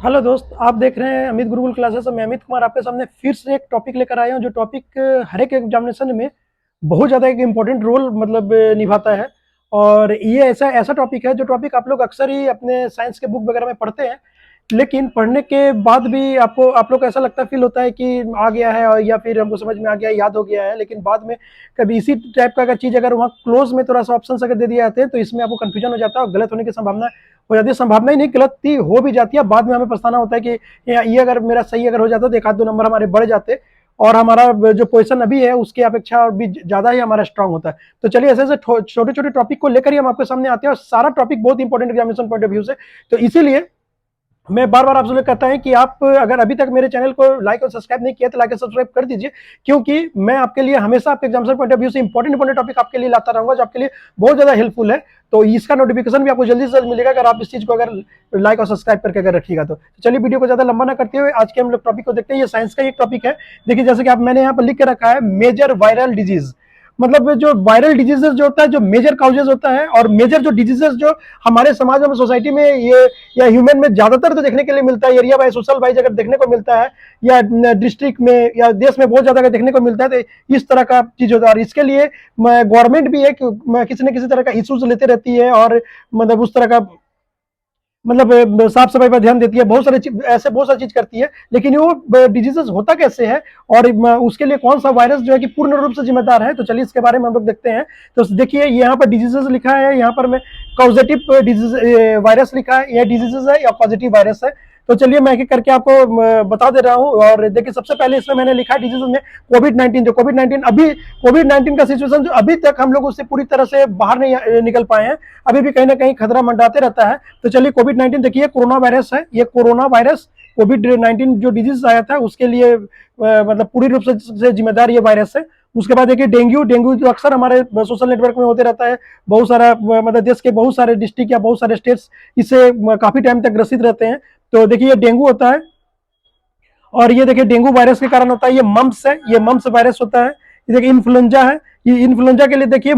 Hello दोस्त, आप देख रहे हैं अमित गुरुकुल क्लासेस। मैं अमित कुमार आपके सामने फिर से एक टॉपिक लेकर आया हूं, जो टॉपिक हर एक एग्जामिनेशन में बहुत ज़्यादा एक इम्पोर्टेंट रोल निभाता है। और ये ऐसा ऐसा टॉपिक है जो टॉपिक आप लोग अक्सर ही अपने साइंस के बुक वगैरह में पढ़ते हैं, लेकिन पढ़ने के बाद भी आपको आप लोग को ऐसा लगता फील होता है कि आ गया है, और या फिर हमको समझ में आ गया, याद हो गया है। लेकिन बाद में कभी इसी टाइप का अगर चीज़ अगर वहाँ क्लोज में थोड़ा सा ऑप्शन अगर दे दिए जाते हैं तो इसमें आपको कन्फ्यूजन हो जाता है और गलत होने की संभावना हो जाती है। संभावना ही नहीं, गलती हो भी जाती है। बाद में हमें पछताना होता है कि ये अगर मेरा सही अगर हो जाता तो एक आध दो नंबर हमारे बढ़ जाते और हमारा जो पोजीशन अभी है उसकी अपेक्षा और भी ज़्यादा ही हमारा स्ट्रांग होता है। तो चलिए ऐसे ऐसे छोटे छोटे टॉपिक को लेकर ही हम आपके सामने आते हैं, और सारा टॉपिक बहुत important examination point of view से। तो इसीलिए मैं बार बार आपसे लोग कहता है कि आप अगर अभी तक मेरे चैनल को लाइक और सब्सक्राइब नहीं किया तो लाइक और सब्सक्राइब कर दीजिए, क्योंकि मैं आपके लिए हमेशा आपके एग्जामिनेशन पॉइंट ऑफ व्यू से इंपॉर्टेंट टॉपिक आपके लिए लाता रहूंगा, जो आपके लिए बहुत ज्यादा हेल्पफुल है। तो इसका नोटिफिकेशन भी आपको जल्दी से जल्द मिलेगा अगर आप इस चीज को अगर लाइक और सब्सक्राइब करके अगर रखिएगा तो। चलिए वीडियो को ज्यादा लंबा ना करते हुए आज के हम लोग टॉपिक को देखते हैं। ये साइंस का एक टॉपिक है। देखिए जैसे कि आप मैंने यहाँ पर लिख के रखा है मेजर वायरल डिजीज। मतलब जो वायरल डिजीजेस जो होता है, जो मेजर काउजेज होता है, और मेजर जो डिजीजेस जो हमारे समाज में सोसाइटी में ये या ह्यूमन में ज्यादातर तो देखने के लिए मिलता है, एरिया वाइज सोशल वाइज अगर देखने को मिलता है, या डिस्ट्रिक्ट में या देश में बहुत ज्यादा देखने को मिलता है, तो इस तरह का चीज होता है। और इसके लिए गवर्नमेंट भी एक किसी न किसी तरह का इश्यूज लेते रहती है, और मतलब उस तरह का साफ सफाई पर ध्यान देती है, बहुत सारे ऐसे बहुत सारी चीज करती है। लेकिन वो डिजीजेस होता कैसे है और उसके लिए कौन सा वायरस जो है कि पूर्ण रूप से जिम्मेदार है, तो चलिए इसके बारे में हम लोग देखते हैं। तो देखिए यहाँ पर डिजीजेस लिखा है, यहाँ पर मैं कॉजेटिव डिजीज वायरस लिखा है, यह डिजीजेस है या पॉजिटिव वायरस है। तो चलिए मैं एक एक करके आपको बता दे रहा हूँ। और देखिए सबसे पहले इसमें मैंने लिखा है डिजीज में कोविड-19। जो कोविड-19 का सिचुएशन जो अभी तक हम लोग उससे पूरी तरह से बाहर नहीं निकल पाए हैं, अभी भी कहीं ना कहीं खतरा मंडराते रहता है। तो चलिए कोविड-19 देखिए कोरोना वायरस है। ये कोरोना वायरस कोविड-19 जो डिजीज आया था उसके लिए पूरी रूप से जिम्मेदार ये वायरस है। उसके बाद देखिए डेंगू जो अक्सर हमारे सोशल नेटवर्क में होते रहता है। बहुत सारा देश के बहुत सारे डिस्ट्रिक्ट या बहुत सारे स्टेट्स इससे काफी टाइम तक ग्रसित रहते हैं। तो देखिए ये डेंगू होता है, और ये देखिए डेंगू वायरस के कारण होता है। ये मम्प्स है, ये मम्प्स वायरस होता है। ये देखिए इन्फ्लुएंजा है, ये इन्फ्लुएंजा के लिए देखिए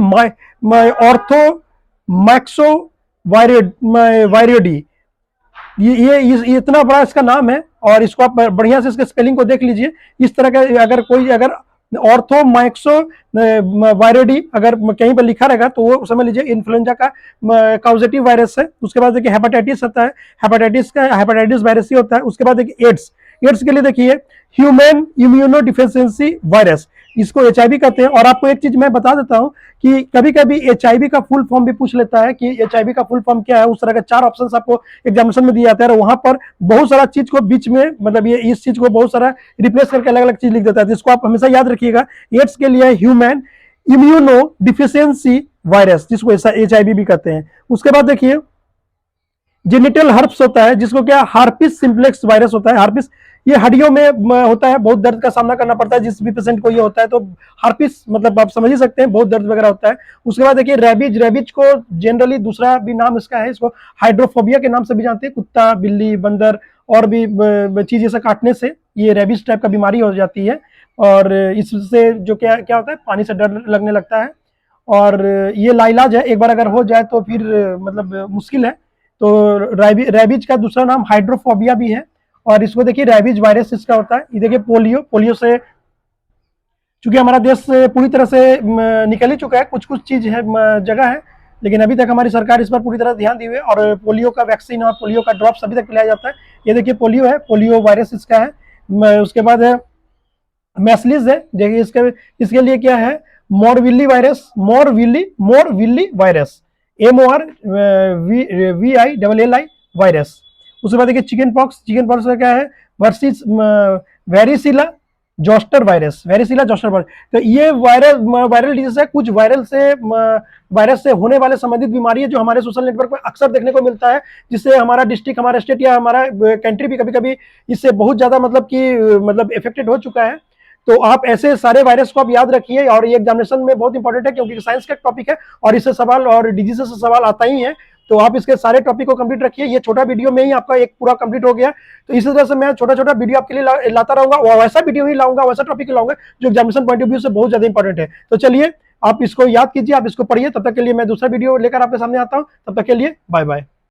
ऑर्थो मैक्सो वायरियोडी। ये इतना बड़ा इसका नाम है, और इसको आप बढ़िया से इसके स्पेलिंग को देख लीजिए। इस तरह का अगर ऑर्थो मैक्सो वायरियोडी अगर कहीं पर लिखा रहेगा तो वो समझ लीजिए इन्फ्लुएंजा का कॉजेटिव वायरस है। उसके बाद देखिए हेपेटाइटिस होता है, हेपेटाइटिस वायरस ही होता है। उसके बाद देखिए एड्स के लिए देखिए ह्यूमन इम्यूनो डिफिशियंसी वायरस, इसको एचआईवी कहते हैं। और आपको एक चीज मैं बता देता हूं कि कभी कभी एचआईवी का फुल फॉर्म भी पूछ लेता है कि एचआईवी का फुल फॉर्म क्या है। उस तरह के 4 ऑप्शन आपको एग्जामिनेशन में दिए जाते हैं, और वहां पर बहुत सारा चीज को बीच में ये इस चीज को बहुत सारा रिप्लेस करके अलग अलग चीज लिख देता है, जिसको आप हमेशा याद रखिएगा। एड्स के लिए ह्यूमन इम्यूनो डिफिशियंसी वायरस, जिसको एचआईवी भी कहते हैं। उसके बाद देखिए जेनिटल हर्प्स होता है, जिसको क्या हार्पिस सिंप्लेक्स वायरस होता है। हार्पिस ये हड्डियों में होता है, बहुत दर्द का सामना करना पड़ता है जिस भी पेशेंट को ये होता है। तो हार्पिस आप समझ ही सकते हैं, बहुत दर्द वगैरह होता है। उसके बाद देखिए रेबीज को जनरली दूसरा भी नाम इसका है, इसको हाइड्रोफोबिया के नाम से भी जानते हैं। कुत्ता, बिल्ली, बंदर और भी चीज ऐसा काटने से ये रेबीज टाइप का बीमारी हो जाती है, और इससे जो क्या क्या होता है, पानी से डर लगने लगता है। और ये लाइलाज है, एक बार अगर हो जाए तो फिर मुश्किल है। तो रेबीज का दूसरा नाम हाइड्रोफोबिया भी है, और इसको देखिए रेबीज वायरस इसका होता है। ये देखिए पोलियो से चूंकि हमारा देश पूरी तरह से निकल ही चुका है, कुछ कुछ चीज है जगह है, लेकिन अभी तक हमारी सरकार इस पर पूरी तरह ध्यान दी हुई है, और पोलियो का वैक्सीन और पोलियो का ड्रॉप्स अभी तक पिलाया जाता है। ये देखिए पोलियो है, पोलियो वायरस इसका है। उसके बाद है मैस्लिस है, देखिए इसके लिए क्या है, मोरविल्ली वायरस, MORVILLI वायरस। उसके बाद देखिए चिकन पॉक्स का क्या है, वर्सिस वेरिसिला जोस्टर वायरस। तो ये वायरल डिजीज है, कुछ वायरस से होने वाले संबंधित बीमारी है जो हमारे सोशल नेटवर्क पर अक्सर देखने को मिलता है, जिससे हमारा डिस्ट्रिक्ट, हमारा स्टेट या हमारा कंट्री भी कभी कभी इससे बहुत ज्यादा इफेक्टेड हो चुका है। तो आप ऐसे सारे वायरस को आप याद रखिए, और ये एग्जामिनेशन में बहुत इंपॉर्टेंट है क्योंकि साइंस का टॉपिक है और इससे सवाल और डिजीज से सवाल आता ही है। तो आप इसके सारे टॉपिक को कंप्लीट रखिए। ये छोटा वीडियो में ही आपका एक पूरा कंप्लीट हो गया। तो इसी तरह से मैं छोटा छोटा वीडियो आपके लिए लाता रहूंगा, वैसा वीडियो ही लाऊंगा, वैसा टॉपिक लाऊंगा जो एग्जामिनेशन पॉइंट ऑफ व्यू से बहुत ज्यादा इंपॉर्टेंट है। तो चलिए आप इसको याद कीजिए, आप इसको पढ़िए। तब तक के लिए मैं दूसरा वीडियो लेकर आपके सामने आता हूं। तब तक के लिए बाय बाय।